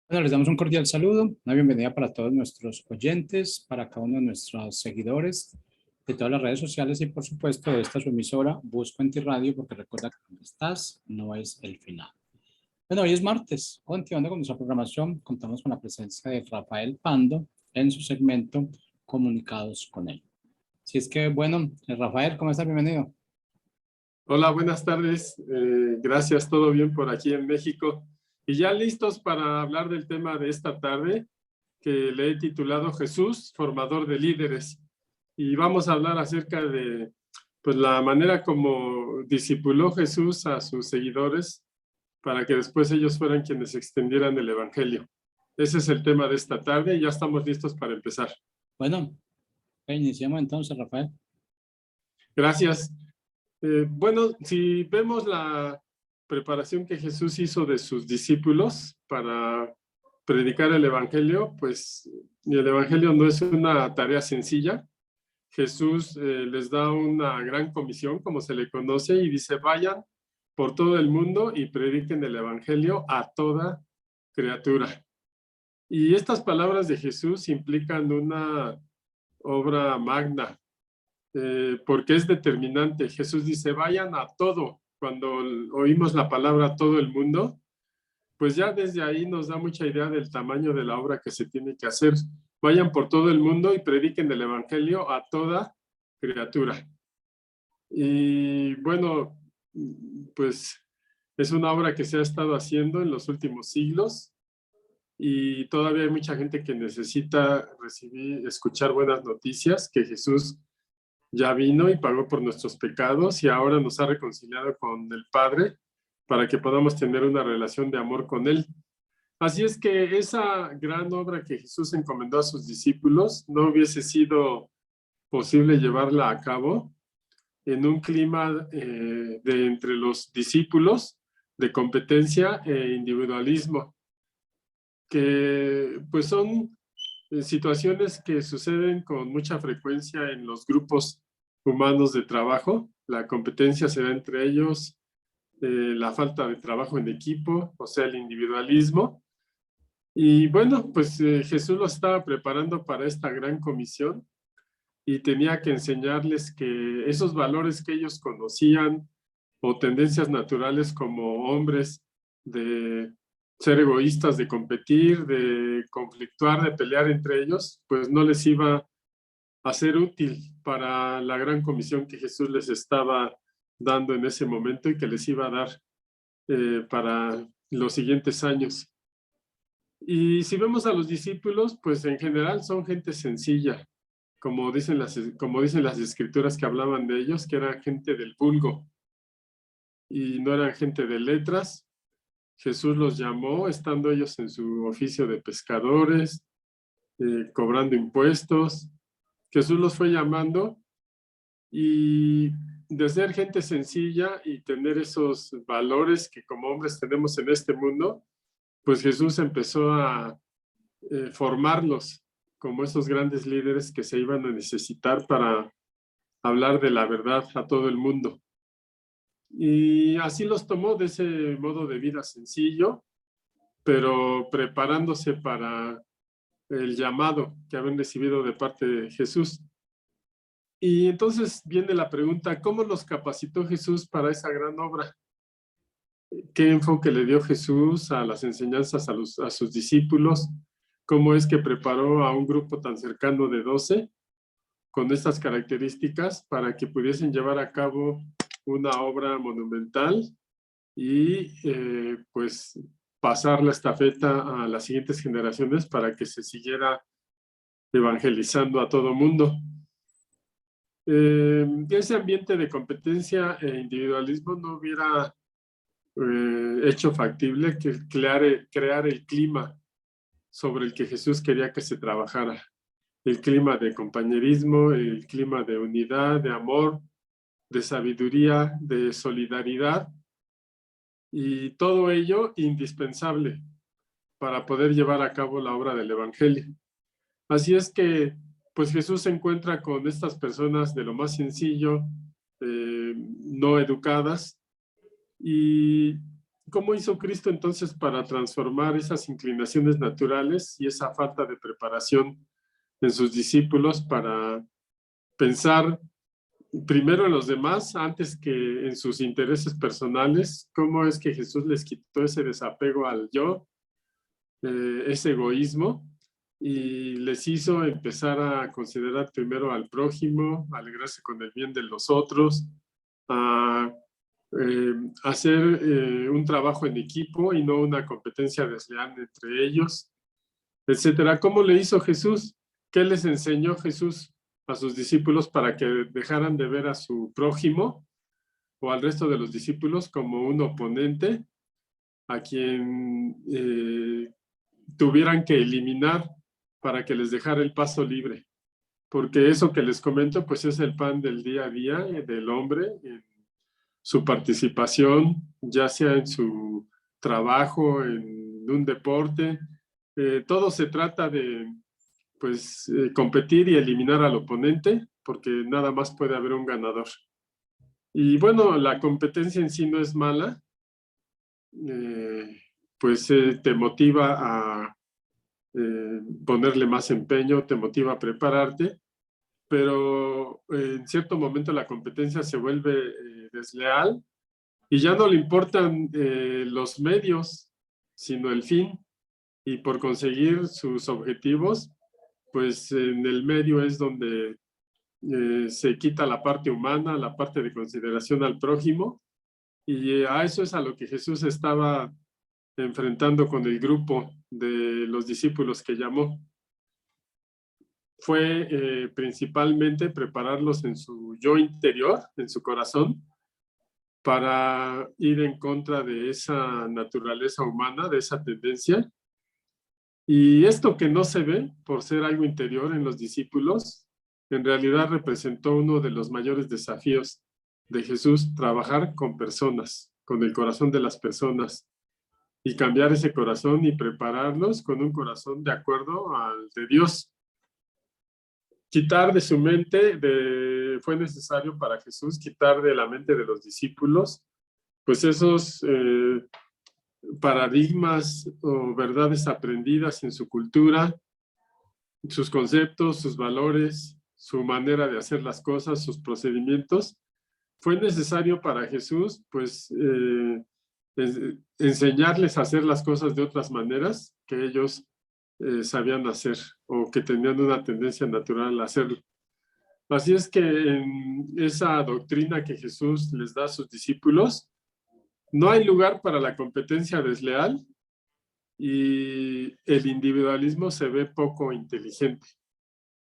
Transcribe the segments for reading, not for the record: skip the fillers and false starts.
Bueno, les damos un cordial saludo, una bienvenida para todos nuestros oyentes, para cada uno de nuestros seguidores de todas las redes sociales y por supuesto de esta su emisora Busco en Ti Radio, porque recuerda que donde estás no es el final. Bueno, hoy es martes, continuando con nuestra programación, contamos con la presencia de Rafael Pando en su segmento Comunicados con él. Si es que, bueno, Rafael, ¿cómo estás? Bienvenido. Hola, buenas tardes. Gracias, todo bien por aquí en México. Y ya listos para hablar del tema de esta tarde, que le he titulado Jesús, formador de líderes. Y vamos a hablar acerca de pues, la manera como discipuló Jesús a sus seguidores para que después ellos fueran quienes extendieran el evangelio. Ese es el tema de esta tarde y ya estamos listos para empezar. Bueno, iniciamos entonces, Rafael. Gracias. Bueno, si vemos la preparación que Jesús hizo de sus discípulos para predicar el evangelio, pues el evangelio no es una tarea sencilla. Jesús les da una gran comisión, como se le conoce, y dice, vayan por todo el mundo y prediquen el evangelio a toda criatura. Y estas palabras de Jesús implican una obra magna, porque es determinante. Jesús dice, vayan a todo. Cuando oímos la palabra todo el mundo, pues ya desde ahí nos da mucha idea del tamaño de la obra que se tiene que hacer. Vayan por todo el mundo y prediquen el evangelio a toda criatura. Y bueno, pues es una obra que se ha estado haciendo en los últimos siglos y todavía hay mucha gente que necesita escuchar buenas noticias, que Jesús ya vino y pagó por nuestros pecados y ahora nos ha reconciliado con el Padre para que podamos tener una relación de amor con Él. Así es que esa gran obra que Jesús encomendó a sus discípulos no hubiese sido posible llevarla a cabo en un clima de entre los discípulos de competencia e individualismo, que pues son situaciones que suceden con mucha frecuencia en los grupos humanos de trabajo. La competencia se da entre ellos, la falta de trabajo en equipo, o sea, el individualismo. Y bueno, pues Jesús los estaba preparando para esta gran comisión y tenía que enseñarles que esos valores que ellos conocían o tendencias naturales como hombres de ser egoístas, de competir, de conflictuar, de pelear entre ellos, pues no les iba a ser útil para la gran comisión que Jesús les estaba dando en ese momento y que les iba a dar para los siguientes años. Y si vemos a los discípulos, pues en general son gente sencilla, como dicen las escrituras que hablaban de ellos, que eran gente del vulgo y no eran gente de letras. Jesús los llamó estando ellos en su oficio de pescadores, cobrando impuestos. Jesús los fue llamando y de ser gente sencilla y tener esos valores que como hombres tenemos en este mundo, pues Jesús empezó a formarlos como esos grandes líderes que se iban a necesitar para hablar de la verdad a todo el mundo. Y así los tomó de ese modo de vida sencillo, pero preparándose para el llamado que habían recibido de parte de Jesús. Y entonces viene la pregunta, ¿cómo los capacitó Jesús para esa gran obra? ¿Qué enfoque le dio Jesús a las enseñanzas a sus discípulos? ¿Cómo es que preparó a un grupo tan cercano de 12 con estas características para que pudiesen llevar a cabo una obra monumental y pues pasar la estafeta a las siguientes generaciones para que se siguiera evangelizando a todo mundo? Ese ambiente de competencia e individualismo no hubiera hecho factible que crear el clima sobre el que Jesús quería que se trabajara. El clima de compañerismo, el clima de unidad, de amor, de sabiduría, de solidaridad, y todo ello indispensable para poder llevar a cabo la obra del evangelio. Así es que pues Jesús se encuentra con estas personas de lo más sencillo, no educadas, ¿Y cómo hizo Cristo entonces para transformar esas inclinaciones naturales y esa falta de preparación en sus discípulos para pensar primero en los demás antes que en sus intereses personales? ¿Cómo es que Jesús les quitó ese desapego al yo, ese egoísmo, y les hizo empezar a considerar primero al prójimo, a alegrarse con el bien de los otros, a hacer un trabajo en equipo y no una competencia desleal entre ellos, etcétera? ¿Cómo le hizo Jesús? ¿Qué les enseñó Jesús a sus discípulos para que dejaran de ver a su prójimo o al resto de los discípulos como un oponente a quien tuvieran que eliminar para que les dejara el paso libre? Porque eso que les comento, pues es el pan del día a día del hombre, en su participación, ya sea en su trabajo, en un deporte. Todo se trata de, pues, competir y eliminar al oponente, porque nada más puede haber un ganador. Y bueno, la competencia en sí no es mala, pues te motiva a ponerle más empeño, te motiva a prepararte, pero en cierto momento la competencia se vuelve desleal y ya no le importan los medios, sino el fin. Y por conseguir sus objetivos, pues en el medio es donde se quita la parte humana, la parte de consideración al prójimo, y a eso es a lo que Jesús estaba enfrentando con el grupo de los discípulos que llamó. Fue principalmente prepararlos en su yo interior, en su corazón, para ir en contra de esa naturaleza humana, de esa tendencia. Y esto que no se ve por ser algo interior en los discípulos, en realidad representó uno de los mayores desafíos de Jesús: trabajar con personas, con el corazón de las personas, y cambiar ese corazón y prepararlos con un corazón de acuerdo al de Dios. Quitar de su mente, fue necesario para Jesús quitar de la mente de los discípulos, pues esos paradigmas o verdades aprendidas en su cultura, sus conceptos, sus valores, su manera de hacer las cosas, sus procedimientos. Fue necesario para Jesús, pues, enseñarles a hacer las cosas de otras maneras que ellos sabían hacer o que tenían una tendencia natural a hacerlo. Así es que en esa doctrina que Jesús les da a sus discípulos, no hay lugar para la competencia desleal y el individualismo se ve poco inteligente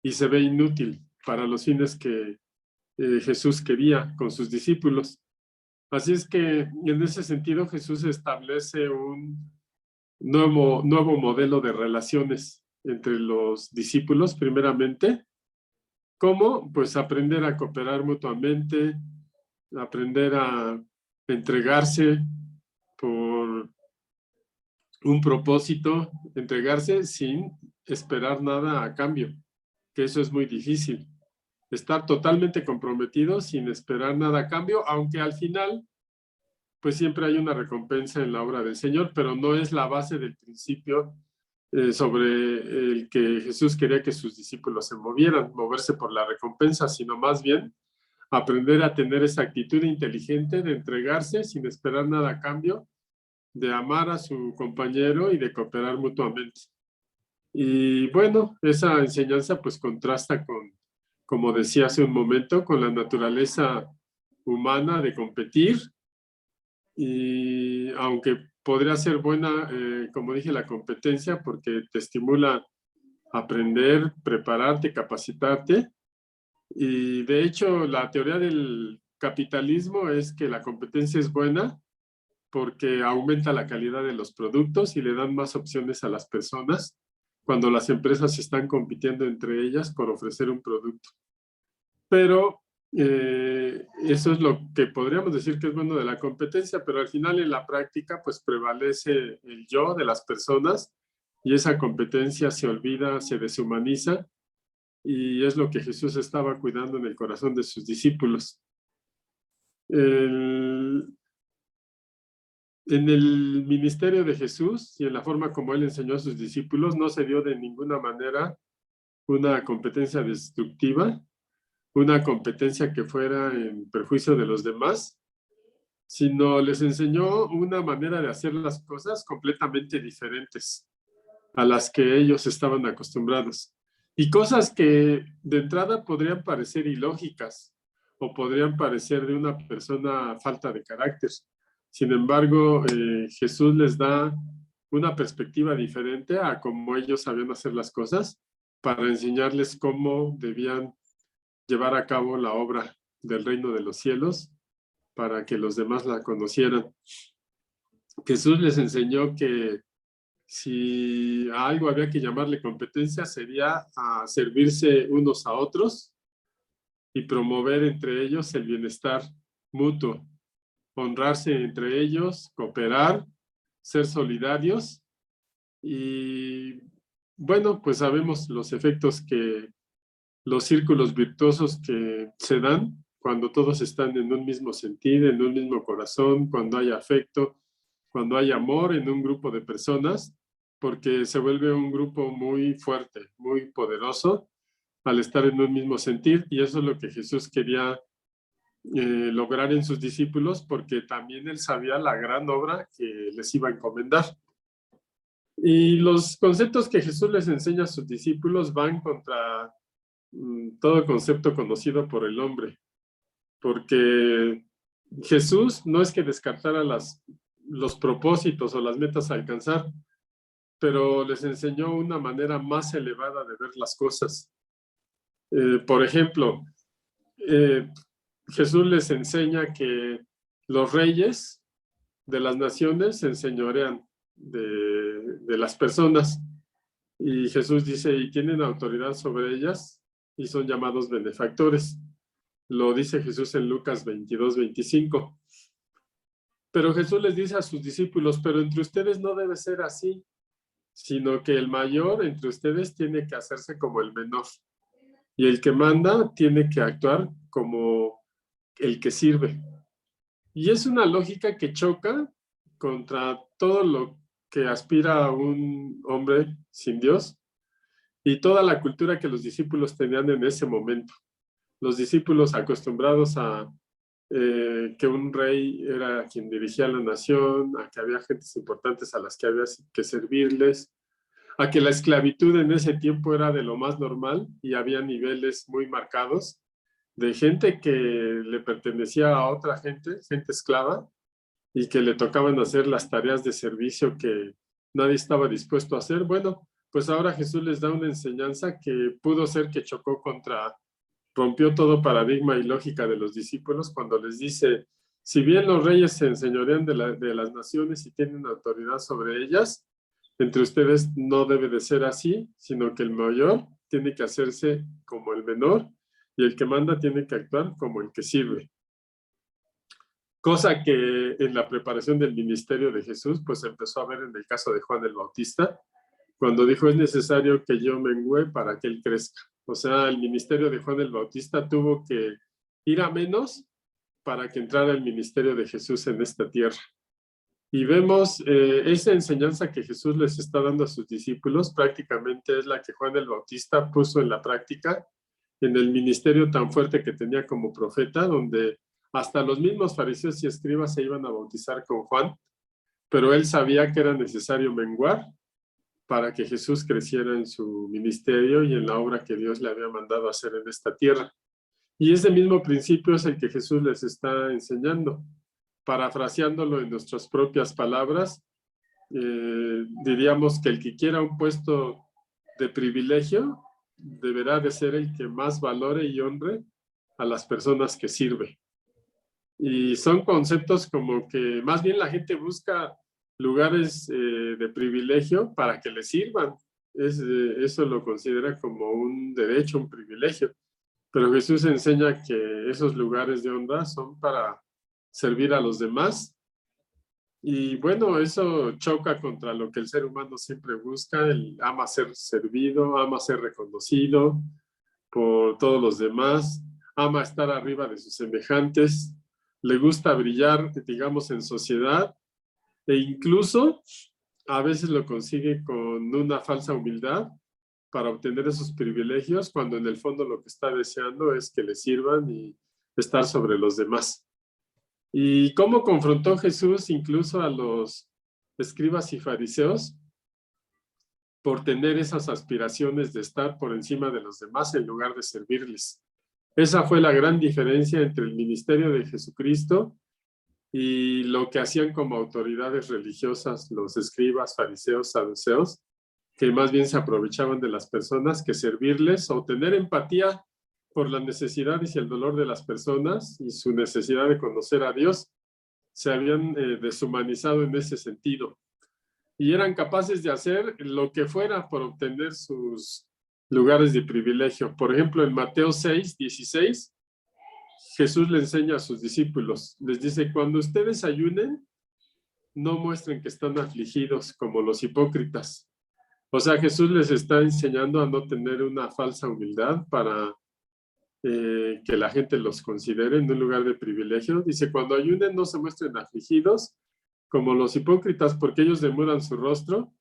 y se ve inútil para los fines que Jesús quería con sus discípulos. Así es que en ese sentido Jesús establece un nuevo modelo de relaciones entre los discípulos, primeramente. ¿Cómo? Pues aprender a cooperar mutuamente, aprender a entregarse por un propósito, entregarse sin esperar nada a cambio, que eso es muy difícil. Estar totalmente comprometido sin esperar nada a cambio, aunque al final, pues siempre hay una recompensa en la obra del Señor, pero no es la base del principio sobre el que Jesús quería que sus discípulos se movieran, moverse por la recompensa, sino más bien aprender a tener esa actitud inteligente de entregarse sin esperar nada a cambio, de amar a su compañero y de cooperar mutuamente. Y bueno, esa enseñanza pues contrasta con, como decía hace un momento, con la naturaleza humana de competir, y aunque podría ser buena, como dije, la competencia, porque te estimula a aprender, prepararte, capacitarte, y de hecho la teoría del capitalismo es que la competencia es buena porque aumenta la calidad de los productos y le dan más opciones a las personas cuando las empresas están compitiendo entre ellas por ofrecer un producto. Pero eso es lo que podríamos decir que es bueno de la competencia, pero al final en la práctica pues prevalece el yo de las personas y esa competencia se olvida, se deshumaniza, y es lo que Jesús estaba cuidando en el corazón de sus discípulos. En el ministerio de Jesús y en la forma como él enseñó a sus discípulos, no se dio de ninguna manera una competencia destructiva, una competencia que fuera en perjuicio de los demás, sino les enseñó una manera de hacer las cosas completamente diferentes a las que ellos estaban acostumbrados. Y cosas que de entrada podrían parecer ilógicas o podrían parecer de una persona falta de carácter. Sin embargo, Jesús les da una perspectiva diferente a cómo ellos sabían hacer las cosas para enseñarles cómo debían llevar a cabo la obra del reino de los cielos para que los demás la conocieran. Jesús les enseñó que si a algo había que llamarle competencia, sería a servirse unos a otros y promover entre ellos el bienestar mutuo, honrarse entre ellos, cooperar, ser solidarios. Y bueno, pues sabemos los efectos que los círculos virtuosos que se dan cuando todos están en un mismo sentir, en un mismo corazón, cuando hay afecto, cuando hay amor en un grupo de personas, porque se vuelve un grupo muy fuerte, muy poderoso al estar en un mismo sentir, y eso es lo que Jesús quería lograr en sus discípulos, porque también él sabía la gran obra que les iba a encomendar. Y los conceptos que Jesús les enseña a sus discípulos van contra todo concepto conocido por el hombre, porque Jesús no es que descartara los propósitos o las metas a alcanzar, pero les enseñó una manera más elevada de ver las cosas. Por ejemplo, Jesús les enseña que los reyes de las naciones se enseñorean de las personas, y Jesús dice, y tienen autoridad sobre ellas, y son llamados benefactores. Lo dice Jesús en Lucas 22-25. Pero Jesús les dice a sus discípulos, pero entre ustedes no debe ser así, sino que el mayor entre ustedes tiene que hacerse como el menor, y el que manda tiene que actuar como el que sirve. Y es una lógica que choca contra todo lo que aspira a un hombre sin Dios y toda la cultura que los discípulos tenían en ese momento. Los discípulos acostumbrados a que un rey era quien dirigía la nación, a que había gentes importantes a las que había que servirles, a que la esclavitud en ese tiempo era de lo más normal y había niveles muy marcados de gente que le pertenecía a otra gente esclava, y que le tocaban hacer las tareas de servicio que nadie estaba dispuesto a hacer. Bueno, pues ahora Jesús les da una enseñanza que pudo ser que rompió todo paradigma y lógica de los discípulos cuando les dice, si bien los reyes se enseñorean de las naciones y tienen autoridad sobre ellas, entre ustedes no debe de ser así, sino que el mayor tiene que hacerse como el menor y el que manda tiene que actuar como el que sirve. Cosa que en la preparación del ministerio de Jesús, pues empezó a ver en el caso de Juan el Bautista, cuando dijo, es necesario que yo mengüe para que él crezca. O sea, el ministerio de Juan el Bautista tuvo que ir a menos para que entrara el ministerio de Jesús en esta tierra. Y vemos esa enseñanza que Jesús les está dando a sus discípulos, prácticamente es la que Juan el Bautista puso en la práctica en el ministerio tan fuerte que tenía como profeta, donde hasta los mismos fariseos y escribas se iban a bautizar con Juan, pero él sabía que era necesario menguar para que Jesús creciera en su ministerio y en la obra que Dios le había mandado hacer en esta tierra. Y ese mismo principio es el que Jesús les está enseñando. Parafraseándolo en nuestras propias palabras, diríamos que el que quiera un puesto de privilegio deberá de ser el que más valore y honre a las personas que sirve. Y son conceptos como que más bien la gente busca lugares de privilegio para que le sirvan. Eso lo considera como un derecho, un privilegio. Pero Jesús enseña que esos lugares de honra son para servir a los demás. Y bueno, eso choca contra lo que el ser humano siempre busca. Él ama ser servido, ama ser reconocido por todos los demás, ama estar arriba de sus semejantes, le gusta brillar, digamos, en sociedad, e incluso a veces lo consigue con una falsa humildad para obtener esos privilegios, cuando en el fondo lo que está deseando es que le sirvan y estar sobre los demás. ¿Y cómo confrontó Jesús incluso a los escribas y fariseos por tener esas aspiraciones de estar por encima de los demás en lugar de servirles? Esa fue la gran diferencia entre el ministerio de Jesucristo y lo que hacían como autoridades religiosas los escribas, fariseos, saduceos, que más bien se aprovechaban de las personas que servirles o tener empatía por las necesidades y el dolor de las personas y su necesidad de conocer a Dios. Se habían deshumanizado en ese sentido y eran capaces de hacer lo que fuera por obtener sus lugares de privilegio. Por ejemplo, en Mateo 6:16, Jesús le enseña a sus discípulos, les dice: cuando ustedes ayunen, no muestren que están afligidos como los hipócritas. O sea, Jesús les está enseñando a no tener una falsa humildad para que la gente los considere en un lugar de privilegio. Dice: cuando ayunen, no se muestren afligidos como los hipócritas, porque ellos demudan su rostro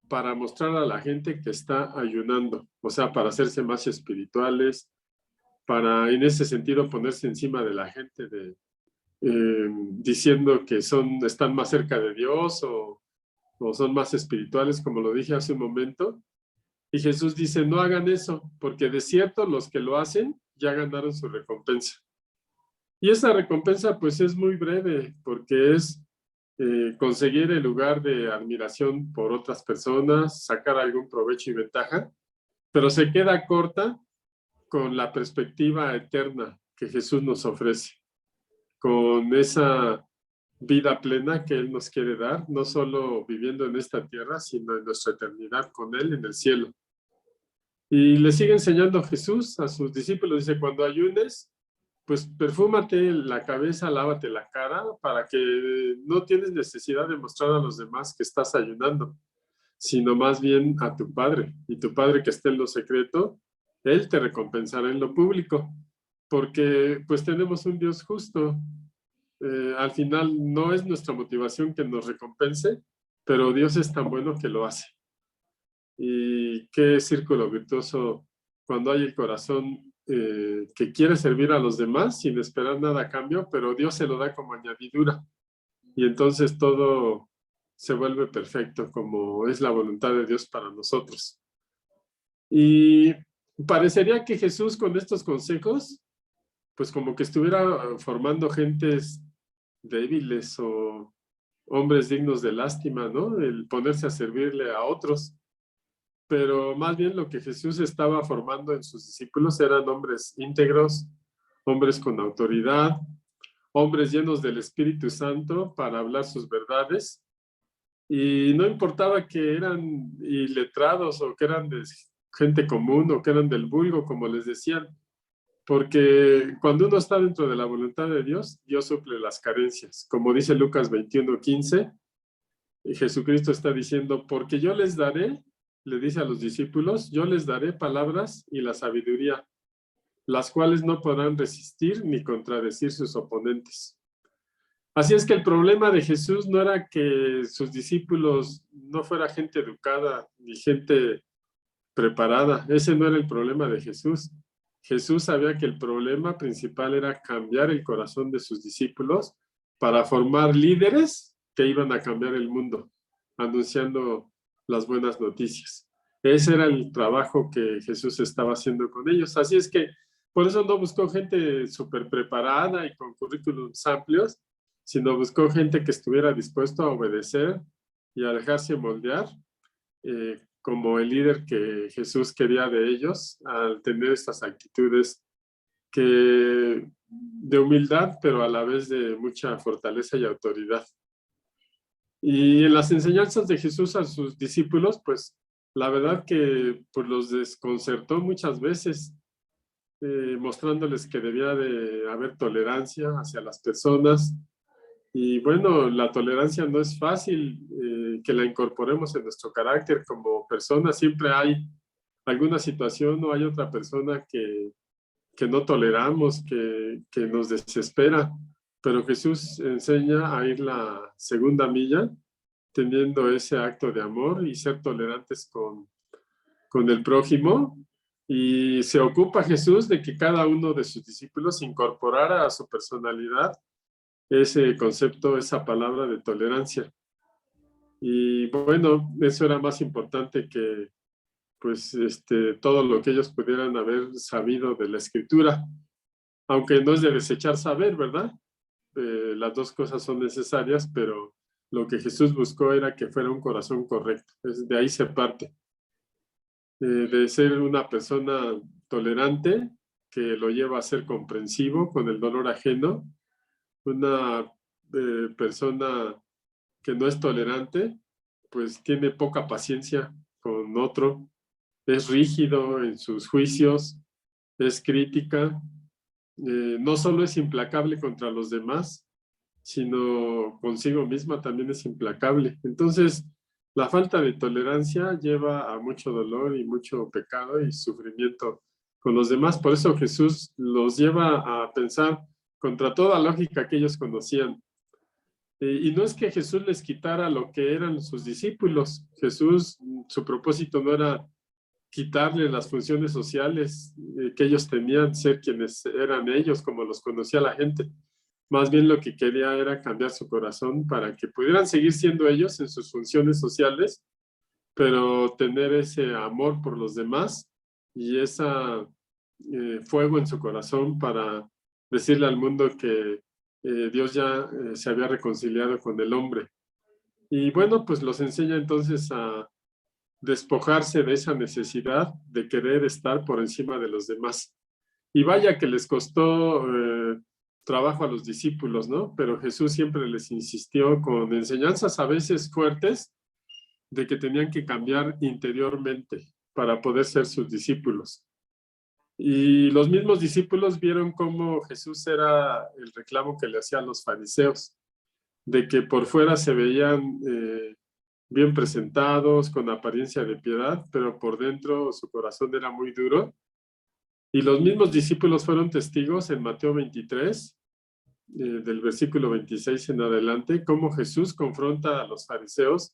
para mostrar a la gente que está ayunando. O sea, para hacerse más espirituales, para en ese sentido ponerse encima de la gente, diciendo que están más cerca de Dios o son más espirituales, como lo dije hace un momento. Y Jesús dice: no hagan eso, porque de cierto los que lo hacen ya ganaron su recompensa. Y esa recompensa pues es muy breve, porque es conseguir el lugar de admiración por otras personas, sacar algún provecho y ventaja, pero se queda corta con la perspectiva eterna que Jesús nos ofrece, con esa vida plena que Él nos quiere dar, no solo viviendo en esta tierra, sino en nuestra eternidad con Él en el cielo. Y le sigue enseñando Jesús a sus discípulos, dice: cuando ayunes, pues perfúmate la cabeza, lávate la cara, para que no tienes necesidad de mostrar a los demás que estás ayunando, sino más bien a tu Padre. Y tu Padre que esté en lo secreto, Él te recompensará en lo público, porque pues tenemos un Dios justo. Al final no es nuestra motivación que nos recompense, pero Dios es tan bueno que lo hace. Y qué círculo virtuoso cuando hay el corazón que quiere servir a los demás sin esperar nada a cambio, pero Dios se lo da como añadidura. Y entonces todo se vuelve perfecto, como es la voluntad de Dios para nosotros. Y parecería que Jesús, con estos consejos, pues como que estuviera formando gentes débiles o hombres dignos de lástima, ¿no? El ponerse a servirle a otros. Pero más bien lo que Jesús estaba formando en sus discípulos eran hombres íntegros, hombres con autoridad, hombres llenos del Espíritu Santo para hablar sus verdades. Y no importaba que eran iletrados o que eran de gente común o que eran del vulgo, como les decían, porque cuando uno está dentro de la voluntad de Dios, Dios suple las carencias. Como dice Lucas 21:15, Jesucristo está diciendo: porque yo les daré, le dice a los discípulos, yo les daré palabras y la sabiduría, las cuales no podrán resistir ni contradecir sus oponentes. Así es que el problema de Jesús no era que sus discípulos no fuera gente educada ni gente preparada. Ese no era el problema de Jesús. Jesús sabía que el problema principal era cambiar el corazón de sus discípulos para formar líderes que iban a cambiar el mundo, anunciando las buenas noticias. Ese era el trabajo que Jesús estaba haciendo con ellos. Así es que por eso no buscó gente súper preparada y con currículums amplios, sino buscó gente que estuviera dispuesto a obedecer y a dejarse moldear como el líder que Jesús quería de ellos, al tener estas actitudes de humildad, pero a la vez de mucha fortaleza y autoridad. Y en las enseñanzas de Jesús a sus discípulos, pues la verdad que pues, los desconcertó muchas veces, mostrándoles que debía de haber tolerancia hacia las personas. Y bueno, la tolerancia no es fácil que la incorporemos en nuestro carácter como personas. Siempre hay alguna situación o hay otra persona que no toleramos, que nos desespera. Pero Jesús enseña a ir la segunda milla teniendo ese acto de amor y ser tolerantes con el prójimo. Y se ocupa Jesús de que cada uno de sus discípulos incorporara a su personalidad ese concepto, esa palabra de tolerancia. Y bueno, eso era más importante que pues todo lo que ellos pudieran haber sabido de la Escritura, aunque no es de desechar saber, ¿verdad? Las dos cosas son necesarias, pero lo que Jesús buscó era que fuera un corazón correcto. De ahí se parte. De ser una persona tolerante, que lo lleva a ser comprensivo con el dolor ajeno, una persona que no es tolerante, pues tiene poca paciencia con otro, es rígido en sus juicios, es crítica, no solo es implacable contra los demás, sino consigo misma también es implacable. Entonces, la falta de tolerancia lleva a mucho dolor y mucho pecado y sufrimiento con los demás. Por eso Jesús los lleva a pensar contra toda lógica que ellos conocían. Y no es que Jesús les quitara lo que eran sus discípulos. Jesús, su propósito no era quitarle las funciones sociales que ellos tenían, ser quienes eran ellos, como los conocía la gente. Más bien lo que quería era cambiar su corazón para que pudieran seguir siendo ellos en sus funciones sociales, pero tener ese amor por los demás y ese fuego en su corazón para decirle al mundo que Dios ya se había reconciliado con el hombre. Y bueno, pues los enseña entonces a despojarse de esa necesidad de querer estar por encima de los demás. Y vaya que les costó trabajo a los discípulos, ¿no? Pero Jesús siempre les insistió con enseñanzas a veces fuertes de que tenían que cambiar interiormente para poder ser sus discípulos. Y los mismos discípulos vieron cómo Jesús era el reclamo que le hacían los fariseos, de que por fuera se veían bien presentados, con apariencia de piedad, pero por dentro su corazón era muy duro. Y los mismos discípulos fueron testigos en Mateo 23, del versículo 26 en adelante, cómo Jesús confronta a los fariseos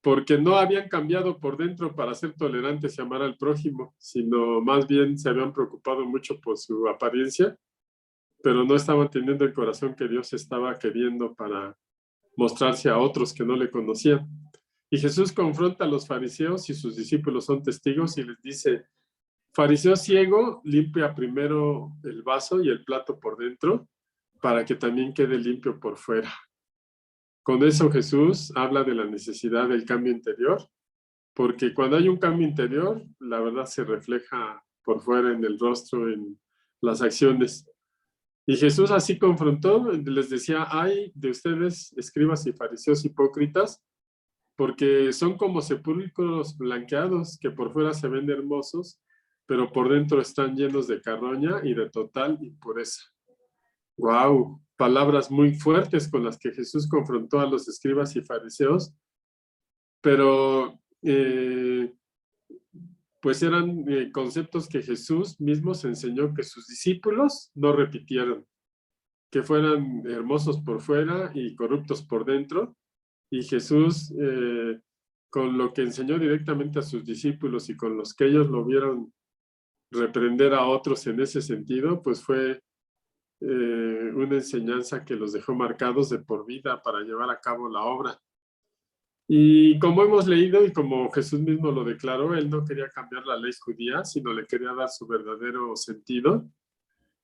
porque no habían cambiado por dentro para ser tolerantes y amar al prójimo, sino más bien se habían preocupado mucho por su apariencia, pero no estaban teniendo el corazón que Dios estaba queriendo para mostrarse a otros que no le conocían. Y Jesús confronta a los fariseos y sus discípulos son testigos y les dice: fariseo ciego, limpia primero el vaso y el plato por dentro para que también quede limpio por fuera. Con eso Jesús habla de la necesidad del cambio interior, porque cuando hay un cambio interior, la verdad se refleja por fuera en el rostro, en las acciones. Y Jesús así confrontó, les decía: ay de ustedes, escribas y fariseos hipócritas, porque son como sepulcros blanqueados que por fuera se ven hermosos, pero por dentro están llenos de carroña y de total impureza. ¡Wow! Palabras muy fuertes con las que Jesús confrontó a los escribas y fariseos, pero pues eran conceptos que Jesús mismo se enseñó que sus discípulos no repitieran, que fueran hermosos por fuera y corruptos por dentro. Y Jesús, con lo que enseñó directamente a sus discípulos y con los que ellos lo vieron reprender a otros en ese sentido, pues fue una enseñanza que los dejó marcados de por vida para llevar a cabo la obra. Y como hemos leído y como Jesús mismo lo declaró, él no quería cambiar la ley judía, sino le quería dar su verdadero sentido.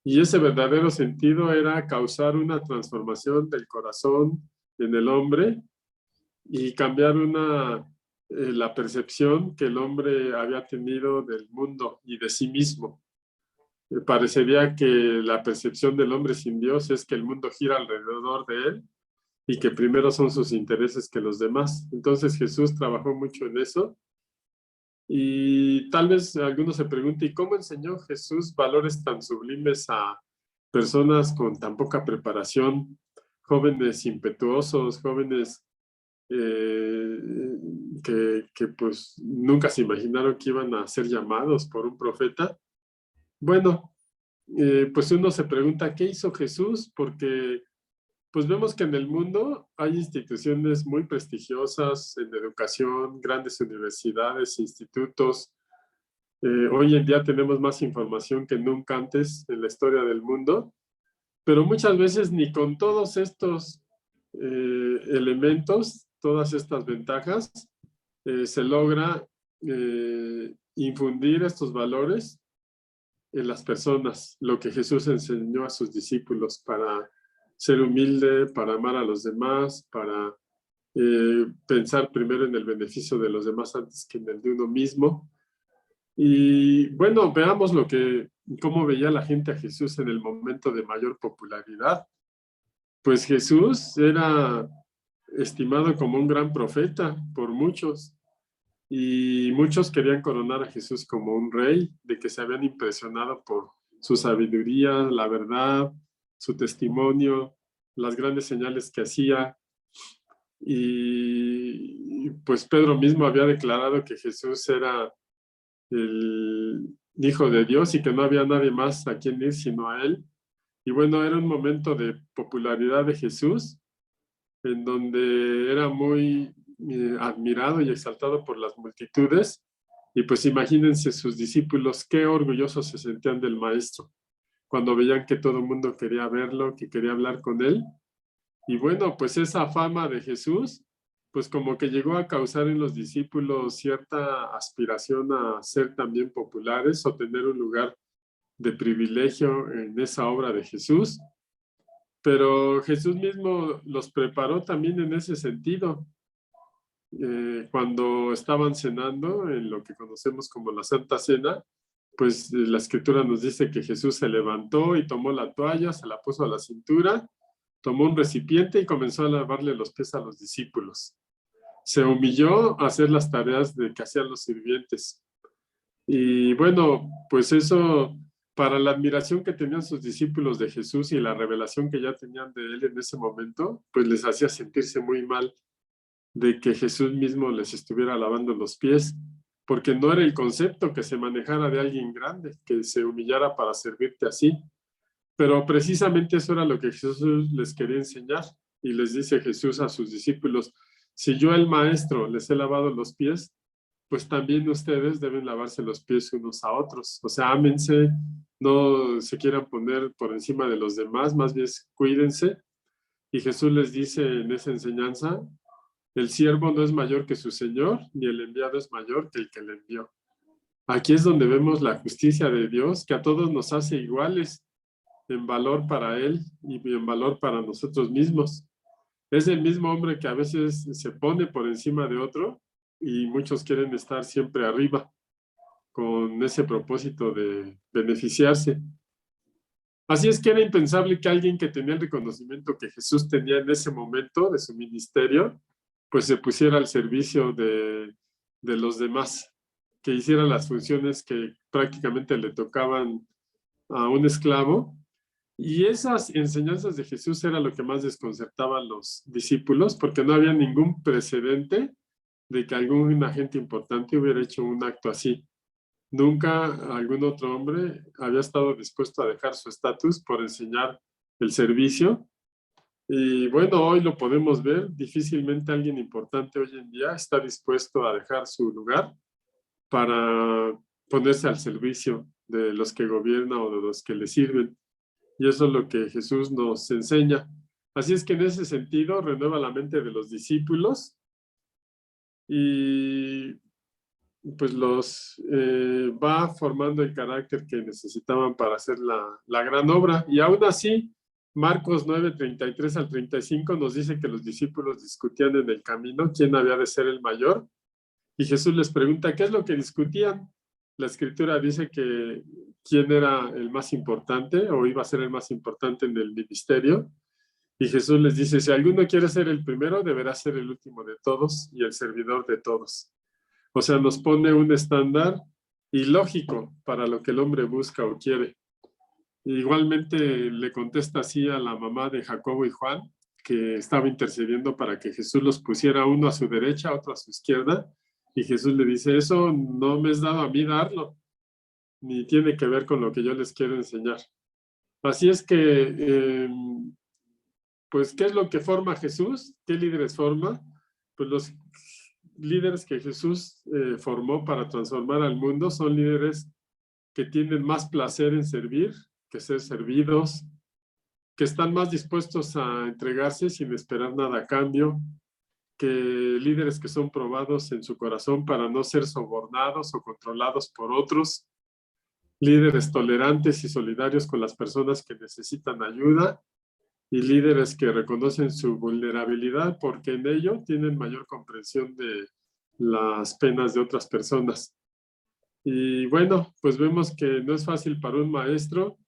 Y ese verdadero sentido era causar una transformación del corazón en el hombre y cambiar la percepción que el hombre había tenido del mundo y de sí mismo. Parecería que la percepción del hombre sin Dios es que el mundo gira alrededor de él y que primero son sus intereses que los demás. Entonces Jesús trabajó mucho en eso. Y tal vez algunos se pregunten: ¿y cómo enseñó Jesús valores tan sublimes a personas con tan poca preparación, jóvenes impetuosos, jóvenes que pues nunca se imaginaron que iban a ser llamados por un profeta? Bueno, pues uno se pregunta: ¿qué hizo Jesús? Porque pues vemos que en el mundo hay instituciones muy prestigiosas en educación, grandes universidades, institutos. Hoy en día tenemos más información que nunca antes en la historia del mundo, pero muchas veces ni con todos estos elementos, todas estas ventajas, se logra infundir estos valores en las personas, lo que Jesús enseñó a sus discípulos para ser humilde, para amar a los demás, para pensar primero en el beneficio de los demás antes que en el de uno mismo. Y bueno, veamos cómo veía la gente a Jesús en el momento de mayor popularidad. Pues Jesús era estimado como un gran profeta por muchos, y muchos querían coronar a Jesús como un rey, de que se habían impresionado por su sabiduría, la verdad, su testimonio, las grandes señales que hacía. Y pues Pedro mismo había declarado que Jesús era el Hijo de Dios y que no había nadie más a quien ir sino a él. Y bueno, era un momento de popularidad de Jesús, en donde era muy admirado y exaltado por las multitudes. Y pues imagínense sus discípulos, qué orgullosos se sentían del maestro, cuando veían que todo el mundo quería verlo, que quería hablar con él. Y bueno, pues esa fama de Jesús, pues como que llegó a causar en los discípulos cierta aspiración a ser también populares o tener un lugar de privilegio en esa obra de Jesús. Pero Jesús mismo los preparó también en ese sentido. Cuando estaban cenando, en lo que conocemos como la Santa Cena, pues la Escritura nos dice que Jesús se levantó y tomó la toalla, se la puso a la cintura, tomó un recipiente y comenzó a lavarle los pies a los discípulos. Se humilló a hacer las tareas que hacían los sirvientes. Y bueno, pues eso, para la admiración que tenían sus discípulos de Jesús y la revelación que ya tenían de él en ese momento, pues les hacía sentirse muy mal de que Jesús mismo les estuviera lavando los pies, porque no era el concepto que se manejara de alguien grande, que se humillara para servirte así. Pero precisamente eso era lo que Jesús les quería enseñar. Y les dice Jesús a sus discípulos, si yo el maestro les he lavado los pies, pues también ustedes deben lavarse los pies unos a otros. O sea, ámense, no se quieran poner por encima de los demás, más bien cuídense. Y Jesús les dice en esa enseñanza, el siervo no es mayor que su señor, ni el enviado es mayor que el que le envió. Aquí es donde vemos la justicia de Dios, que a todos nos hace iguales en valor para Él y en valor para nosotros mismos. Es el mismo hombre que a veces se pone por encima de otro y muchos quieren estar siempre arriba con ese propósito de beneficiarse. Así es que era impensable que alguien que tenía el reconocimiento que Jesús tenía en ese momento de su ministerio, pues se pusiera al servicio de los demás, que hiciera las funciones que prácticamente le tocaban a un esclavo. Y esas enseñanzas de Jesús era lo que más desconcertaba a los discípulos, porque no había ningún precedente de que algún agente importante hubiera hecho un acto así. Nunca algún otro hombre había estado dispuesto a dejar su estatus por enseñar el servicio. Y bueno, hoy lo podemos ver, difícilmente alguien importante hoy en día está dispuesto a dejar su lugar para ponerse al servicio de los que gobiernan o de los que le sirven. Y eso es lo que Jesús nos enseña. Así es que en ese sentido renueva la mente de los discípulos y pues los va formando el carácter que necesitaban para hacer la gran obra. Y aún así, Marcos 9, 33 al 35 nos dice que los discípulos discutían en el camino quién había de ser el mayor. Y Jesús les pregunta, ¿qué es lo que discutían? La Escritura dice que quién era el más importante o iba a ser el más importante en el ministerio. Y Jesús les dice, si alguno quiere ser el primero, deberá ser el último de todos y el servidor de todos. O sea, nos pone un estándar ilógico para lo que el hombre busca o quiere. Igualmente le contesta así a la mamá de Jacobo y Juan, que estaba intercediendo para que Jesús los pusiera uno a su derecha, otro a su izquierda. Y Jesús le dice, eso no me es dado a mí darlo, ni tiene que ver con lo que yo les quiero enseñar. Así es que, pues, ¿qué es lo que forma Jesús? ¿Qué líderes forma? Pues los líderes que Jesús formó para transformar al mundo son líderes que tienen más placer en servir que ser servidos, que están más dispuestos a entregarse sin esperar nada a cambio, que líderes que son probados en su corazón para no ser sobornados o controlados por otros, líderes tolerantes y solidarios con las personas que necesitan ayuda, y líderes que reconocen su vulnerabilidad porque en ello tienen mayor comprensión de las penas de otras personas. Y bueno, pues vemos que no es fácil para un maestro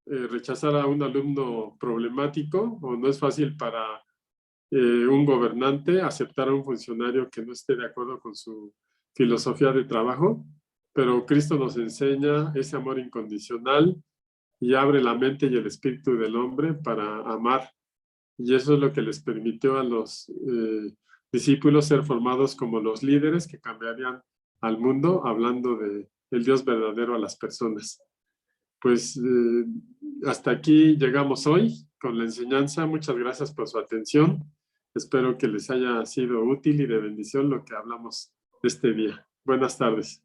rechazar a un alumno problemático, o no es fácil para un gobernante aceptar a un funcionario que no esté de acuerdo con su filosofía de trabajo, pero Cristo nos enseña ese amor incondicional y abre la mente y el espíritu del hombre para amar. Y eso es lo que les permitió a los discípulos ser formados como los líderes que cambiarían al mundo, hablando de el Dios verdadero a las personas. Pues hasta aquí llegamos hoy con la enseñanza. Muchas gracias por su atención. Espero que les haya sido útil y de bendición lo que hablamos este día. Buenas tardes.